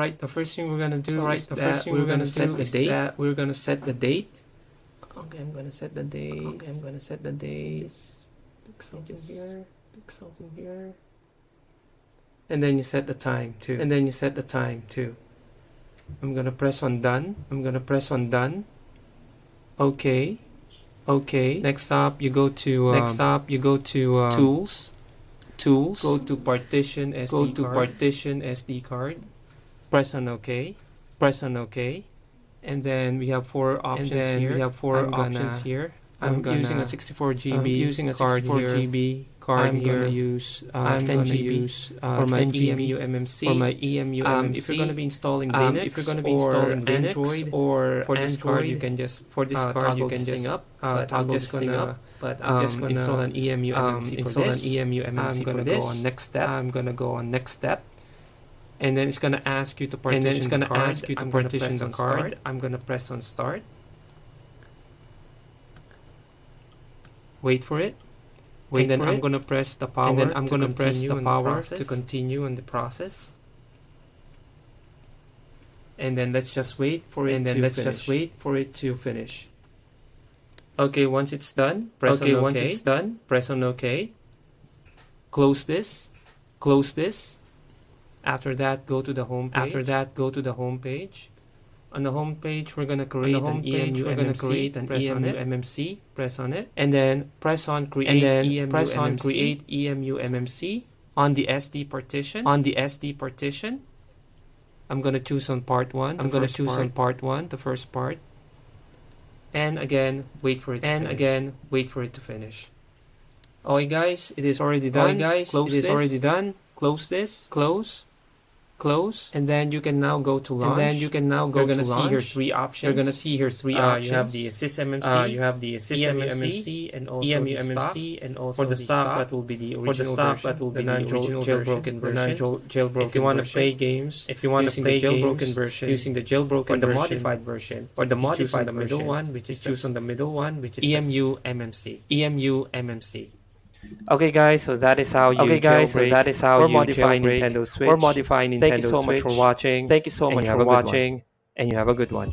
Alright, the first thing we're gonna do is that we're gonna set the date. We're gonna set the date. Okay, I'm gonna set the date. Okay, I'm gonna set the date. Pixel here, pixel here. And then you set the time too. And then you set the time too. I'm gonna press on done. I'm gonna press on done. Okay. Okay. Next up, you go to tools. Tools. Go to partition SD card. Go to partition SD card. Press on OK. Press on OK. And then we have four options here. I'm using a 64 GB card. I'm gonna use for my emuMMC. For my emuMMC. If you're gonna be installing Linux, Android, or for this card, you can just toggle this thing up. But I'm just gonna install an emuMMC for this. I'm gonna go on next step. I'm gonna go on next step. And then it's gonna ask you to partition the card. I'm gonna press on start. Wait for it. And then I'm gonna press the power. And then I'm gonna press the power to continue on the process. And then let's just wait for it. To finish. Okay, once it's done, press on OK. Once it's done, press on OK. Close this. Close this. After that, go to the home page. On the home page, we're gonna create an emuMMC. Press on it, and then press on create. emuMMC on the SD partition. I'm gonna choose on part one. The first part. And again, wait for it to finish. Alright, guys, it is already done. Close this. Close, and then you can now go to launch. You're gonna see here three options. You have the sysMMC, and also emuMMC, and also for the stop that will be the original jailbroken version. If you want to play games, using the jailbroken version, or the modified version, choose on the middle one, which is emuMMC. Okay guys, so that is how you jailbreak or modify Nintendo Switch. Thank you so much for watching. And you have a good one.